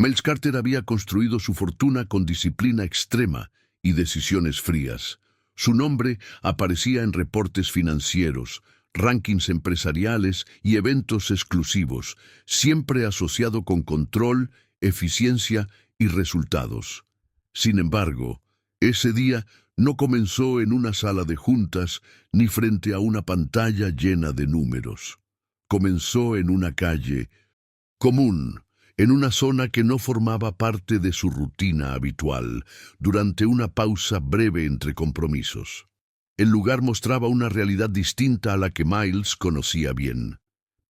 Miles Carter había construido su fortuna con disciplina extrema y decisiones frías. Su nombre aparecía en reportes financieros, rankings empresariales y eventos exclusivos, siempre asociado con control, eficiencia y resultados. Sin embargo, ese día no comenzó en una sala de juntas ni frente a una pantalla llena de números. Comenzó en una calle común, en una zona que no formaba parte de su rutina habitual, durante una pausa breve entre compromisos. El lugar mostraba una realidad distinta a la que Miles conocía bien.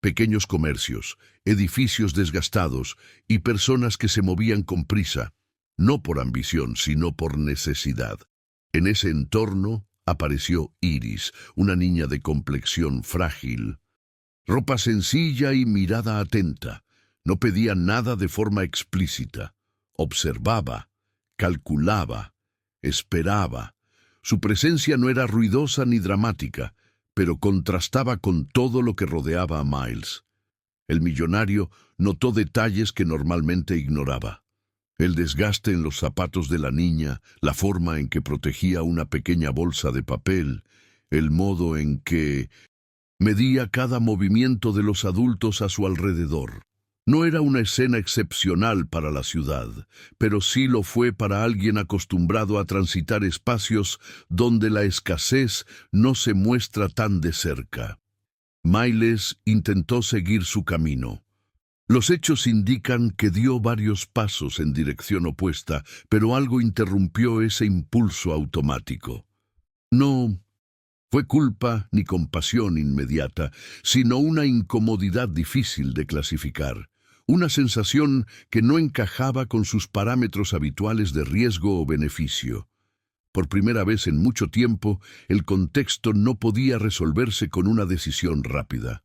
Pequeños comercios, edificios desgastados y personas que se movían con prisa, no por ambición, sino por necesidad. En ese entorno apareció Iris, una niña de complexión frágil. Ropa sencilla y mirada atenta. No pedía nada de forma explícita. Observaba, calculaba, esperaba. Su presencia no era ruidosa ni dramática, pero contrastaba con todo lo que rodeaba a Miles. El millonario notó detalles que normalmente ignoraba. El desgaste en los zapatos de la niña, la forma en que protegía una pequeña bolsa de papel, el modo en que medía cada movimiento de los adultos a su alrededor. No era una escena excepcional para la ciudad, pero sí lo fue para alguien acostumbrado a transitar espacios donde la escasez no se muestra tan de cerca. Miles intentó seguir su camino. Los hechos indican que dio varios pasos en dirección opuesta, pero algo interrumpió ese impulso automático. No fue culpa ni compasión inmediata, sino una incomodidad difícil de clasificar. Una sensación que no encajaba con sus parámetros habituales de riesgo o beneficio. Por primera vez en mucho tiempo, el contexto no podía resolverse con una decisión rápida.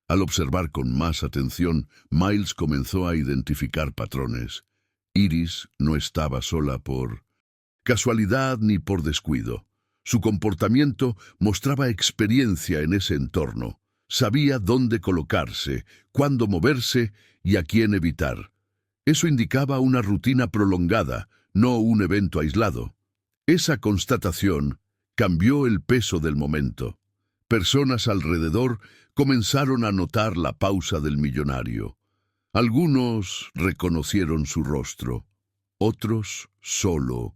Al observar con más atención, Miles comenzó a identificar patrones. Iris no estaba sola por casualidad ni por descuido. Su comportamiento mostraba experiencia en ese entorno. Sabía dónde colocarse, cuándo moverse y a quién evitar. Eso indicaba una rutina prolongada, no un evento aislado. Esa constatación cambió el peso del momento. Personas alrededor comenzaron a notar la pausa del millonario. Algunos reconocieron su rostro, otros solo.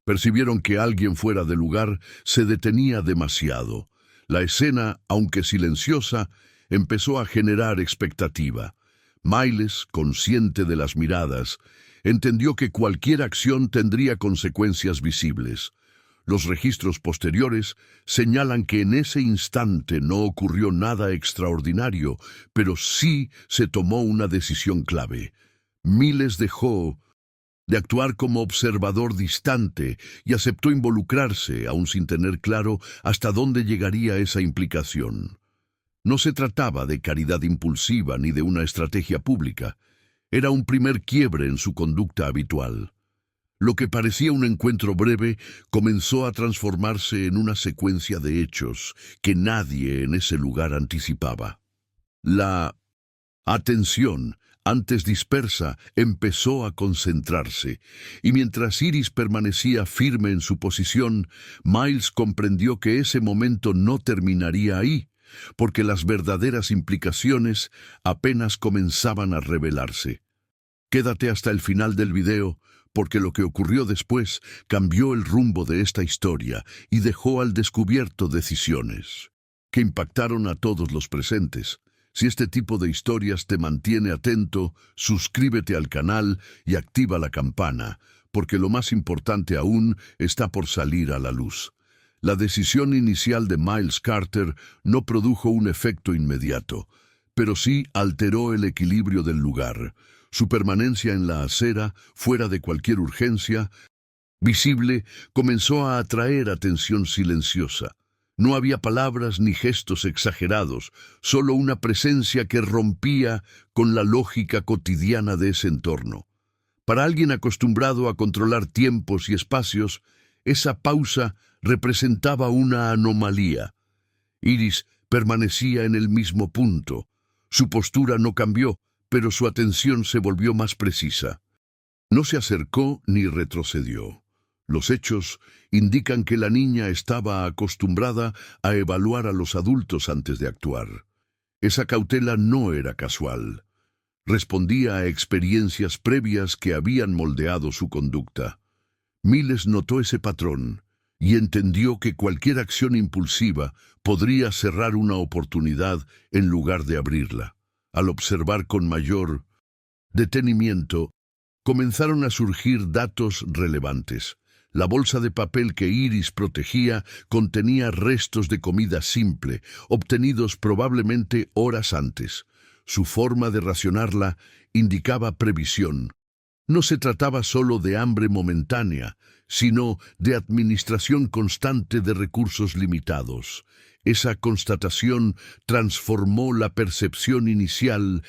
Percibieron que alguien fuera de lugar se detenía demasiado. La escena, aunque silenciosa, empezó a generar expectativa. Miles, consciente de las miradas, entendió que cualquier acción tendría consecuencias visibles. Los registros posteriores señalan que en ese instante no ocurrió nada extraordinario, pero sí se tomó una decisión clave. Miles dejó de actuar como observador distante y aceptó involucrarse, aun sin tener claro hasta dónde llegaría esa implicación. No se trataba de caridad impulsiva ni de una estrategia pública. Era un primer quiebre en su conducta habitual. Lo que parecía un encuentro breve comenzó a transformarse en una secuencia de hechos que nadie en ese lugar anticipaba. La atención, antes dispersa, empezó a concentrarse, y mientras Iris permanecía firme en su posición, Miles comprendió que ese momento no terminaría ahí, porque las verdaderas implicaciones apenas comenzaban a revelarse. Quédate hasta el final del video, porque lo que ocurrió después cambió el rumbo de esta historia y dejó al descubierto decisiones que impactaron a todos los presentes. Si este tipo de historias te mantiene atento, suscríbete al canal y activa la campana, porque lo más importante aún está por salir a la luz. La decisión inicial de Miles Carter no produjo un efecto inmediato, pero sí alteró el equilibrio del lugar. Su permanencia en la acera, fuera de cualquier urgencia visible, comenzó a atraer atención silenciosa. No había palabras ni gestos exagerados, solo una presencia que rompía con la lógica cotidiana de ese entorno. Para alguien acostumbrado a controlar tiempos y espacios, esa pausa representaba una anomalía. Iris permanecía en el mismo punto. Su postura no cambió, pero su atención se volvió más precisa. No se acercó ni retrocedió. Los hechos indican que la niña estaba acostumbrada a evaluar a los adultos antes de actuar. Esa cautela no era casual. Respondía a experiencias previas que habían moldeado su conducta. Miles notó ese patrón y entendió que cualquier acción impulsiva podría cerrar una oportunidad en lugar de abrirla. Al observar con mayor detenimiento, comenzaron a surgir datos relevantes. La bolsa de papel que Iris protegía contenía restos de comida simple, obtenidos probablemente horas antes. Su forma de racionarla indicaba previsión. No se trataba solo de hambre momentánea, sino de administración constante de recursos limitados. Esa constatación transformó la percepción inicial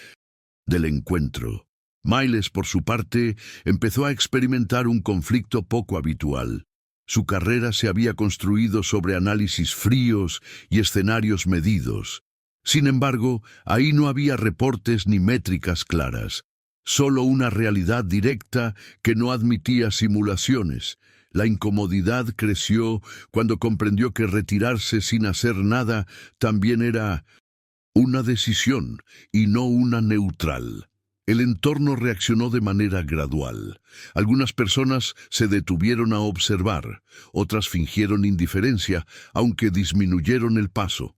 del encuentro. Miles, por su parte, empezó a experimentar un conflicto poco habitual. Su carrera se había construido sobre análisis fríos y escenarios medidos. Sin embargo, ahí no había reportes ni métricas claras, solo una realidad directa que no admitía simulaciones. La incomodidad creció cuando comprendió que retirarse sin hacer nada también era una decisión y no una neutral. El entorno reaccionó de manera gradual. Algunas personas se detuvieron a observar, otras fingieron indiferencia, aunque disminuyeron el paso.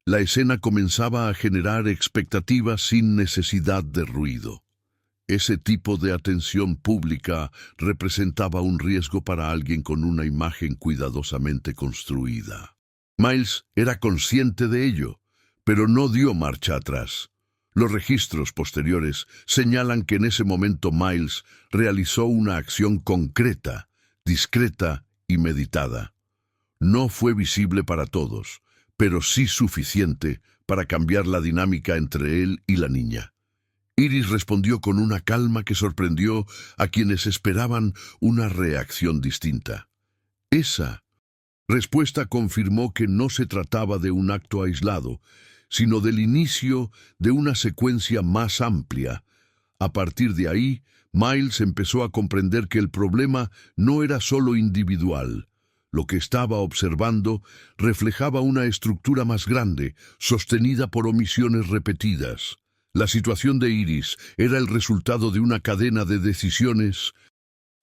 La escena comenzaba a generar expectativas sin necesidad de ruido. Ese tipo de atención pública representaba un riesgo para alguien con una imagen cuidadosamente construida. Miles era consciente de ello, pero no dio marcha atrás. Los registros posteriores señalan que en ese momento Miles realizó una acción concreta, discreta y meditada. No fue visible para todos, pero sí suficiente para cambiar la dinámica entre él y la niña. Iris respondió con una calma que sorprendió a quienes esperaban una reacción distinta. Esa respuesta confirmó que no se trataba de un acto aislado, sino del inicio de una secuencia más amplia. A partir de ahí, Miles empezó a comprender que el problema no era solo individual. Lo que estaba observando reflejaba una estructura más grande, sostenida por omisiones repetidas. La situación de Iris era el resultado de una cadena de decisiones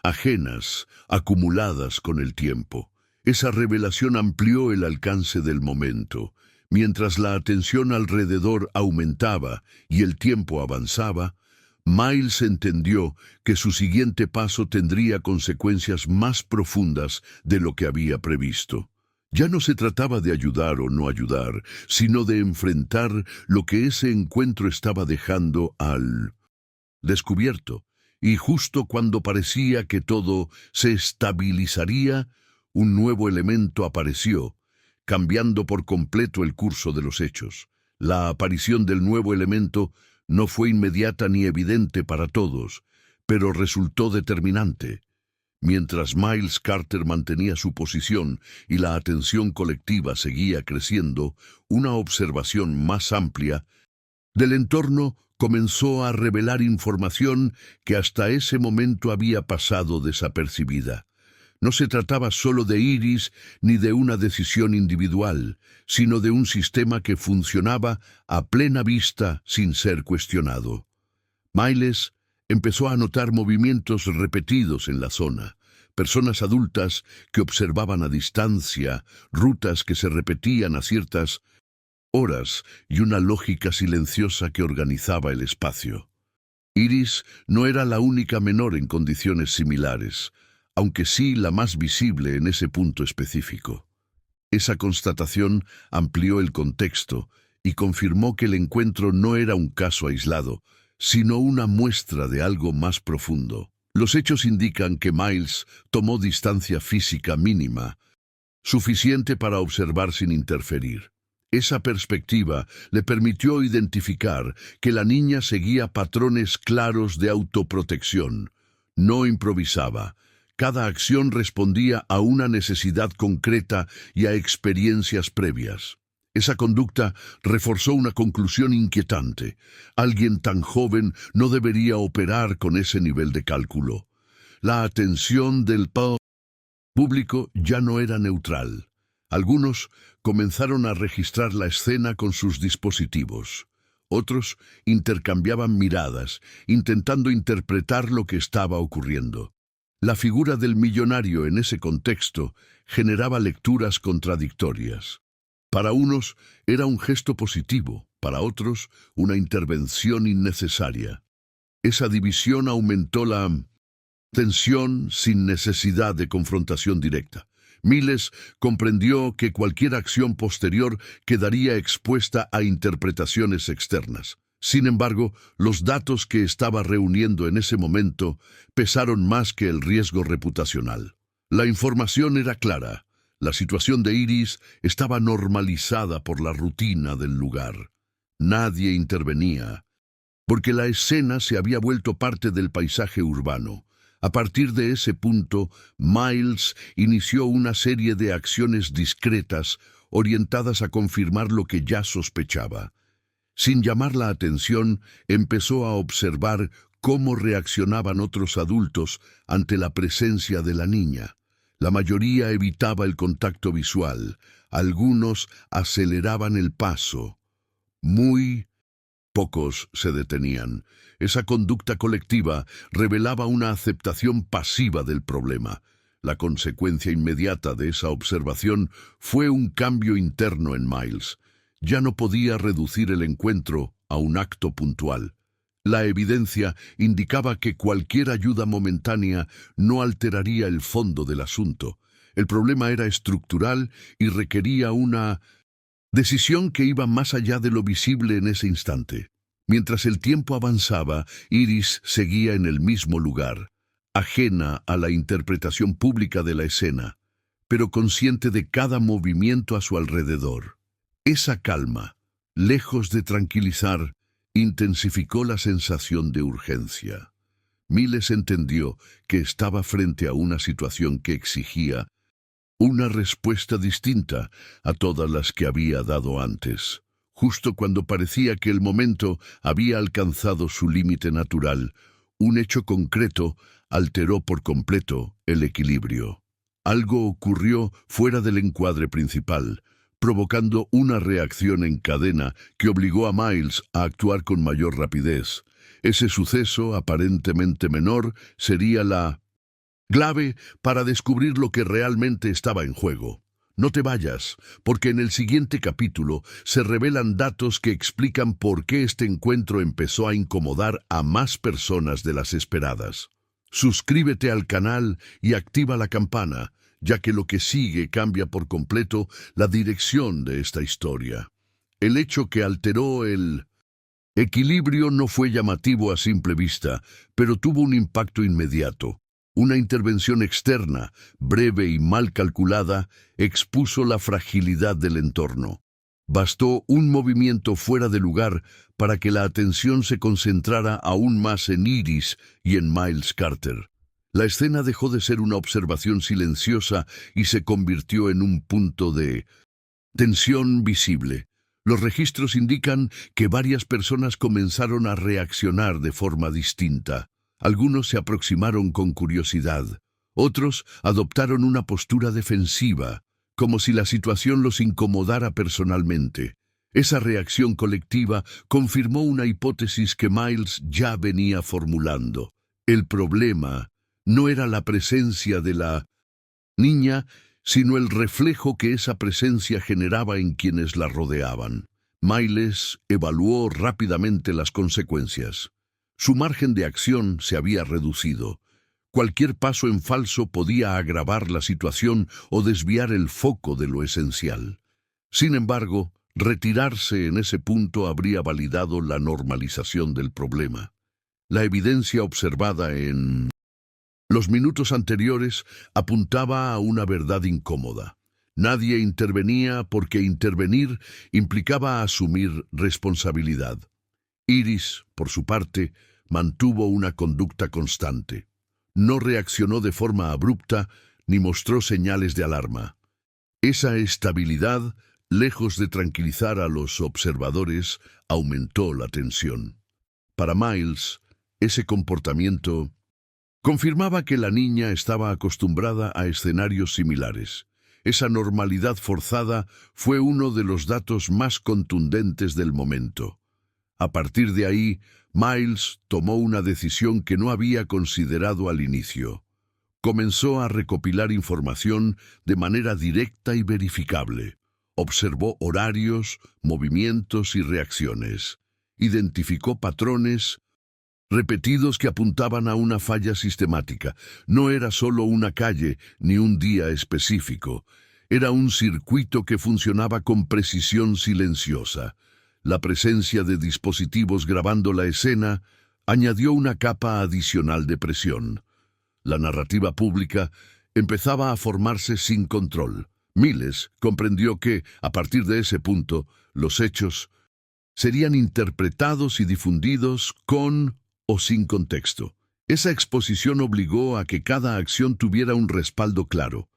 ajenas, acumuladas con el tiempo. Esa revelación amplió el alcance del momento. Mientras la atención alrededor aumentaba y el tiempo avanzaba, Miles entendió que su siguiente paso tendría consecuencias más profundas de lo que había previsto. Ya no se trataba de ayudar o no ayudar, sino de enfrentar lo que ese encuentro estaba dejando al descubierto. Y justo cuando parecía que todo se estabilizaría, un nuevo elemento apareció, cambiando por completo el curso de los hechos. La aparición del nuevo elemento no fue inmediata ni evidente para todos, pero resultó determinante. Mientras Miles Carter mantenía su posición y la atención colectiva seguía creciendo, una observación más amplia del entorno comenzó a revelar información que hasta ese momento había pasado desapercibida. No se trataba solo de Iris ni de una decisión individual, sino de un sistema que funcionaba a plena vista sin ser cuestionado. Miles empezó a notar movimientos repetidos en la zona, personas adultas que observaban a distancia, rutas que se repetían a ciertas horas y una lógica silenciosa que organizaba el espacio. Iris no era la única menor en condiciones similares, aunque sí la más visible en ese punto específico. Esa constatación amplió el contexto y confirmó que el encuentro no era un caso aislado, sino una muestra de algo más profundo. Los hechos indican que Miles tomó distancia física mínima, suficiente para observar sin interferir. Esa perspectiva le permitió identificar que la niña seguía patrones claros de autoprotección. No improvisaba. Cada acción respondía a una necesidad concreta y a experiencias previas. Esa conducta reforzó una conclusión inquietante. Alguien tan joven no debería operar con ese nivel de cálculo. La atención del público ya no era neutral. Algunos comenzaron a registrar la escena con sus dispositivos. Otros intercambiaban miradas, intentando interpretar lo que estaba ocurriendo. La figura del millonario en ese contexto generaba lecturas contradictorias. Para unos era un gesto positivo, para otros una intervención innecesaria. Esa división aumentó la tensión sin necesidad de confrontación directa. Miles comprendió que cualquier acción posterior quedaría expuesta a interpretaciones externas. Sin embargo, los datos que estaba reuniendo en ese momento pesaron más que el riesgo reputacional. La información era clara. La situación de Iris estaba normalizada por la rutina del lugar. Nadie intervenía, porque la escena se había vuelto parte del paisaje urbano. A partir de ese punto, Miles inició una serie de acciones discretas orientadas a confirmar lo que ya sospechaba. Sin llamar la atención, empezó a observar cómo reaccionaban otros adultos ante la presencia de la niña. La mayoría evitaba el contacto visual, algunos aceleraban el paso. Muy pocos se detenían. Esa conducta colectiva revelaba una aceptación pasiva del problema. La consecuencia inmediata de esa observación fue un cambio interno en Miles. Ya no podía reducir el encuentro a un acto puntual. La evidencia indicaba que cualquier ayuda momentánea no alteraría el fondo del asunto. El problema era estructural y requería una decisión que iba más allá de lo visible en ese instante. Mientras el tiempo avanzaba, Iris seguía en el mismo lugar, ajena a la interpretación pública de la escena, pero consciente de cada movimiento a su alrededor. Esa calma, lejos de tranquilizar, intensificó la sensación de urgencia. Miles entendió que estaba frente a una situación que exigía una respuesta distinta a todas las que había dado antes. Justo cuando parecía que el momento había alcanzado su límite natural, un hecho concreto alteró por completo el equilibrio. Algo ocurrió fuera del encuadre principal, provocando una reacción en cadena que obligó a Miles a actuar con mayor rapidez. Ese suceso, aparentemente menor, sería la clave para descubrir lo que realmente estaba en juego. No te vayas, porque en el siguiente capítulo se revelan datos que explican por qué este encuentro empezó a incomodar a más personas de las esperadas. Suscríbete al canal y activa la campana, ya que lo que sigue cambia por completo la dirección de esta historia. El hecho que alteró el equilibrio no fue llamativo a simple vista, pero tuvo un impacto inmediato. Una intervención externa, breve y mal calculada, expuso la fragilidad del entorno. Bastó un movimiento fuera de lugar para que la atención se concentrara aún más en Iris y en Miles Carter. La escena dejó de ser una observación silenciosa y se convirtió en un punto de tensión visible. Los registros indican que varias personas comenzaron a reaccionar de forma distinta. Algunos se aproximaron con curiosidad, otros adoptaron una postura defensiva, como si la situación los incomodara personalmente. Esa reacción colectiva confirmó una hipótesis que Miles ya venía formulando. El problema no era la presencia de la niña, sino el reflejo que esa presencia generaba en quienes la rodeaban. Miles evaluó rápidamente las consecuencias. Su margen de acción se había reducido. Cualquier paso en falso podía agravar la situación o desviar el foco de lo esencial. Sin embargo, retirarse en ese punto habría validado la normalización del problema. La evidencia observada en los minutos anteriores apuntaba a una verdad incómoda. Nadie intervenía porque intervenir implicaba asumir responsabilidad. Iris, por su parte, mantuvo una conducta constante. No reaccionó de forma abrupta ni mostró señales de alarma. Esa estabilidad lejos de tranquilizar a los observadores, aumentó la tensión. Para Miles, ese comportamiento confirmaba que la niña estaba acostumbrada a escenarios similares. Esa normalidad forzada fue uno de los datos más contundentes del momento. A partir de ahí, Miles tomó una decisión que no había considerado al inicio. Comenzó a recopilar información de manera directa y verificable. Observó horarios, movimientos y reacciones. Identificó patrones repetidos que apuntaban a una falla sistemática. No era solo una calle ni un día específico. Era un circuito que funcionaba con precisión silenciosa. La presencia de dispositivos grabando la escena añadió una capa adicional de presión. La narrativa pública empezaba a formarse sin control. Miles comprendió que, a partir de ese punto, los hechos serían interpretados y difundidos con o sin contexto. Esa exposición obligó a que cada acción tuviera un respaldo claro.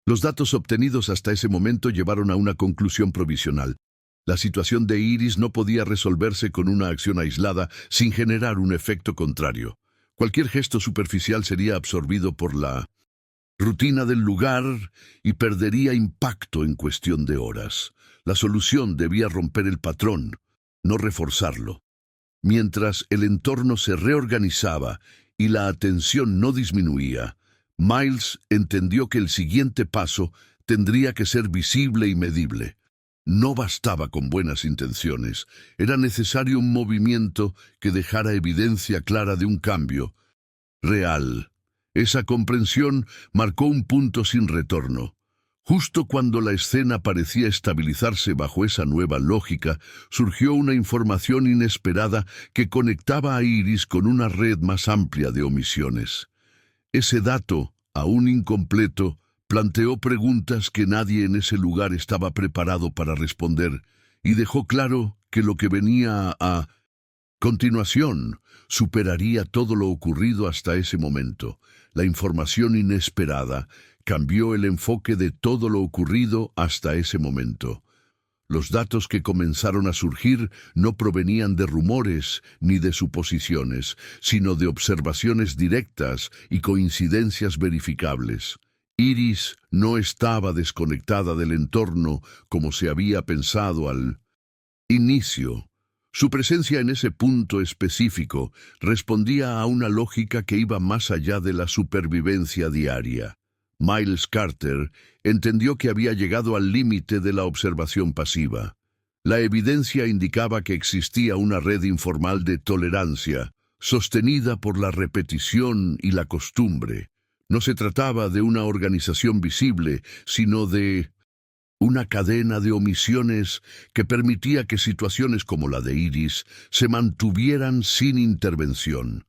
Los datos obtenidos hasta ese momento llevaron a una conclusión provisional. La situación de Iris no podía resolverse con una acción aislada sin generar un efecto contrario. Cualquier gesto superficial sería absorbido por la rutina del lugar y perdería impacto en cuestión de horas. La solución debía romper el patrón, no reforzarlo. Mientras el entorno se reorganizaba y la atención no disminuía, Miles entendió que el siguiente paso tendría que ser visible y medible. No bastaba con buenas intenciones, era necesario un movimiento que dejara evidencia clara de un cambio real. Esa comprensión marcó un punto sin retorno. Justo cuando la escena parecía estabilizarse bajo esa nueva lógica, surgió una información inesperada que conectaba a Iris con una red más amplia de omisiones. Ese dato, aún incompleto, planteó preguntas que nadie en ese lugar estaba preparado para responder, y dejó claro que lo que venía a continuación superaría todo lo ocurrido hasta ese momento. La información inesperada cambió el enfoque de todo lo ocurrido hasta ese momento. Los datos que comenzaron a surgir no provenían de rumores ni de suposiciones, sino de observaciones directas y coincidencias verificables. Iris no estaba desconectada del entorno como se había pensado al inicio. Su presencia en ese punto específico respondía a una lógica que iba más allá de la supervivencia diaria. Miles Carter entendió que había llegado al límite de la observación pasiva. La evidencia indicaba que existía una red informal de tolerancia, sostenida por la repetición y la costumbre. No se trataba de una organización visible, sino de una cadena de omisiones que permitía que situaciones como la de Iris se mantuvieran sin intervención.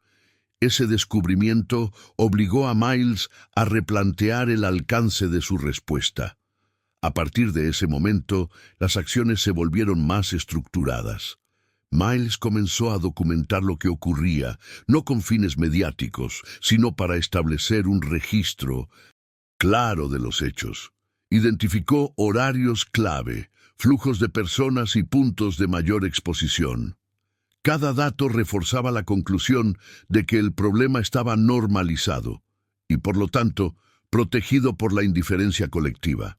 Ese descubrimiento obligó a Miles a replantear el alcance de su respuesta. A partir de ese momento, las acciones se volvieron más estructuradas. Miles comenzó a documentar lo que ocurría, no con fines mediáticos, sino para establecer un registro claro de los hechos. Identificó horarios clave, flujos de personas y puntos de mayor exposición. Cada dato reforzaba la conclusión de que el problema estaba normalizado y, por lo tanto, protegido por la indiferencia colectiva.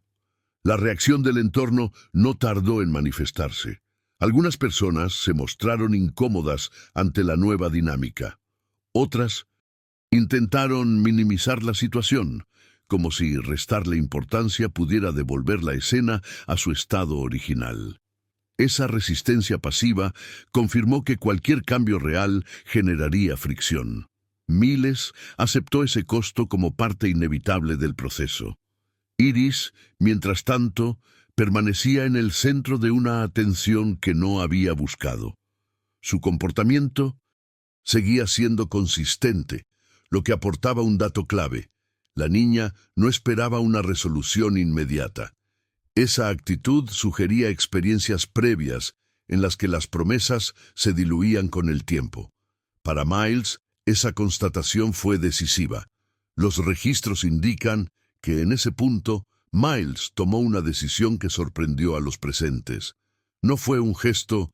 La reacción del entorno no tardó en manifestarse. Algunas personas se mostraron incómodas ante la nueva dinámica. Otras intentaron minimizar la situación, como si restarle importancia pudiera devolver la escena a su estado original. Esa resistencia pasiva confirmó que cualquier cambio real generaría fricción. Miles aceptó ese costo como parte inevitable del proceso. Iris, mientras tanto, permanecía en el centro de una atención que no había buscado. Su comportamiento seguía siendo consistente, lo que aportaba un dato clave. La niña no esperaba una resolución inmediata. Esa actitud sugería experiencias previas en las que las promesas se diluían con el tiempo. Para Miles, esa constatación fue decisiva. Los registros indican que en ese punto Miles tomó una decisión que sorprendió a los presentes. No fue un gesto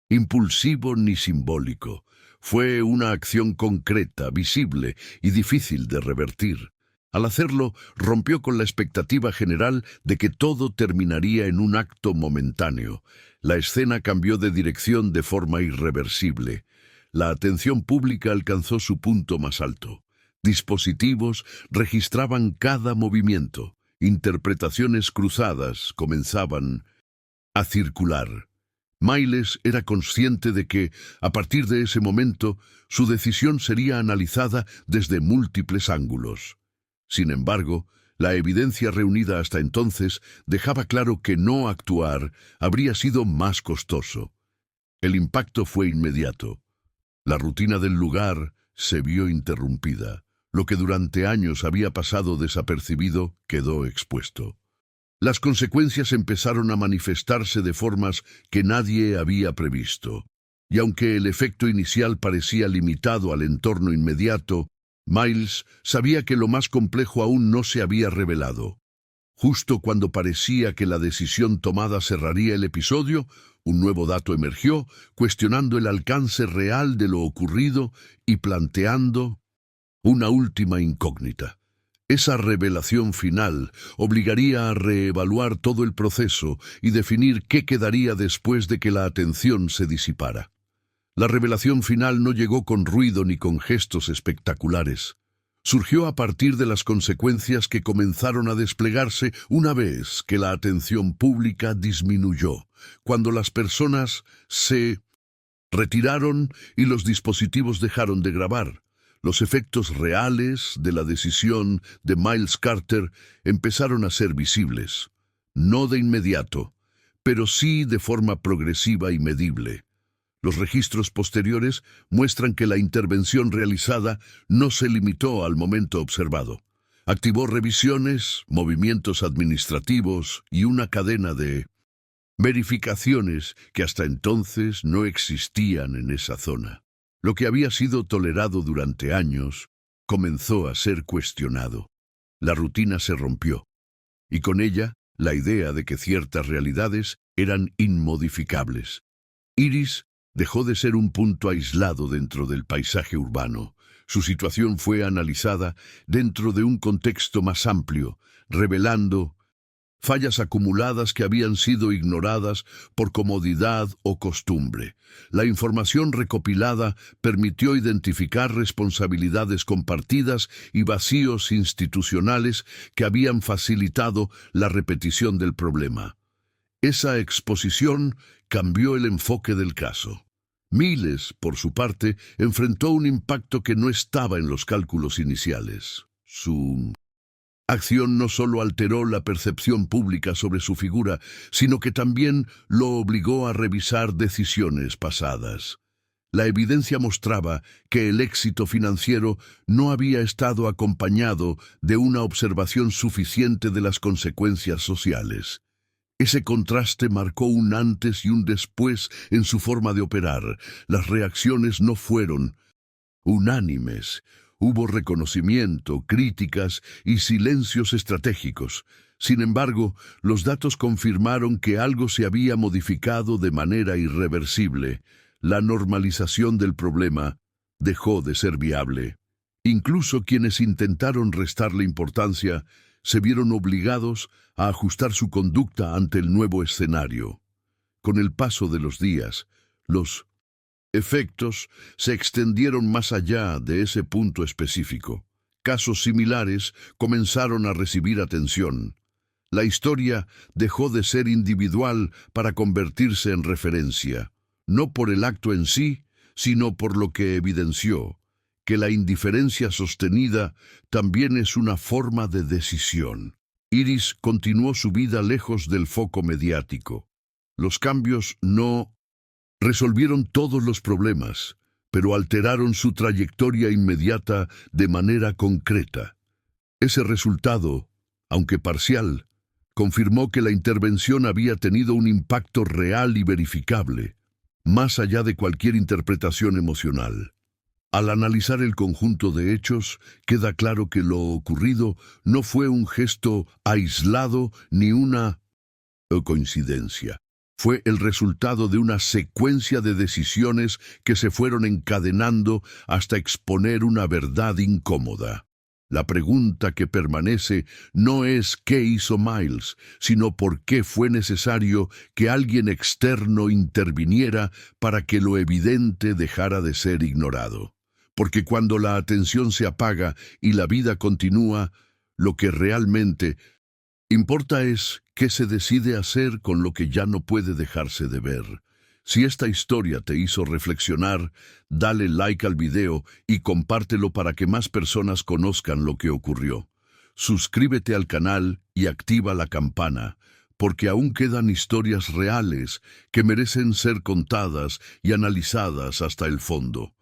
impulsivo ni simbólico. Fue una acción concreta, visible y difícil de revertir. Al hacerlo, rompió con la expectativa general de que todo terminaría en un acto momentáneo. La escena cambió de dirección de forma irreversible. La atención pública alcanzó su punto más alto. Dispositivos registraban cada movimiento. Interpretaciones cruzadas comenzaban a circular. Miles era consciente de que, a partir de ese momento, su decisión sería analizada desde múltiples ángulos. Sin embargo, la evidencia reunida hasta entonces dejaba claro que no actuar habría sido más costoso. El impacto fue inmediato. La rutina del lugar se vio interrumpida. Lo que durante años había pasado desapercibido quedó expuesto. Las consecuencias empezaron a manifestarse de formas que nadie había previsto. Y aunque el efecto inicial parecía limitado al entorno inmediato, Miles sabía que lo más complejo aún no se había revelado. Justo cuando parecía que la decisión tomada cerraría el episodio, un nuevo dato emergió, cuestionando el alcance real de lo ocurrido y planteando una última incógnita. Esa revelación final obligaría a reevaluar todo el proceso y definir qué quedaría después de que la atención se disipara. La revelación final no llegó con ruido ni con gestos espectaculares. Surgió a partir de las consecuencias que comenzaron a desplegarse una vez que la atención pública disminuyó, cuando las personas se retiraron y los dispositivos dejaron de grabar. Los efectos reales de la decisión de Miles Carter empezaron a ser visibles, no de inmediato, pero sí de forma progresiva y medible. Los registros posteriores muestran que la intervención realizada no se limitó al momento observado. Activó revisiones, movimientos administrativos y una cadena de verificaciones que hasta entonces no existían en esa zona. Lo que había sido tolerado durante años comenzó a ser cuestionado. La rutina se rompió, y con ella la idea de que ciertas realidades eran inmodificables. Iris dejó de ser un punto aislado dentro del paisaje urbano. Su situación fue analizada dentro de un contexto más amplio, revelando fallas acumuladas que habían sido ignoradas por comodidad o costumbre. La información recopilada permitió identificar responsabilidades compartidas y vacíos institucionales que habían facilitado la repetición del problema. Esa exposición cambió el enfoque del caso. Miles, por su parte, enfrentó un impacto que no estaba en los cálculos iniciales. Su acción no solo alteró la percepción pública sobre su figura, sino que también lo obligó a revisar decisiones pasadas. La evidencia mostraba que el éxito financiero no había estado acompañado de una observación suficiente de las consecuencias sociales. Ese contraste marcó un antes y un después en su forma de operar. Las reacciones no fueron unánimes. Hubo reconocimiento, críticas y silencios estratégicos. Sin embargo, los datos confirmaron que algo se había modificado de manera irreversible. La normalización del problema dejó de ser viable. Incluso quienes intentaron restarle importancia se vieron obligados a ajustar su conducta ante el nuevo escenario. Con el paso de los días, los efectos se extendieron más allá de ese punto específico. Casos similares comenzaron a recibir atención. La historia dejó de ser individual para convertirse en referencia, no por el acto en sí, sino por lo que evidenció, que la indiferencia sostenida también es una forma de decisión. Iris continuó su vida lejos del foco mediático. Los cambios no resolvieron todos los problemas, pero alteraron su trayectoria inmediata de manera concreta. Ese resultado, aunque parcial, confirmó que la intervención había tenido un impacto real y verificable, más allá de cualquier interpretación emocional. Al analizar el conjunto de hechos, queda claro que lo ocurrido no fue un gesto aislado ni una coincidencia. Fue el resultado de una secuencia de decisiones que se fueron encadenando hasta exponer una verdad incómoda. La pregunta que permanece no es qué hizo Miles, sino por qué fue necesario que alguien externo interviniera para que lo evidente dejara de ser ignorado. Porque cuando la atención se apaga y la vida continúa, lo que realmente importa es qué se decide hacer con lo que ya no puede dejarse de ver. Si esta historia te hizo reflexionar, dale like al video y compártelo para que más personas conozcan lo que ocurrió. Suscríbete al canal y activa la campana, porque aún quedan historias reales que merecen ser contadas y analizadas hasta el fondo.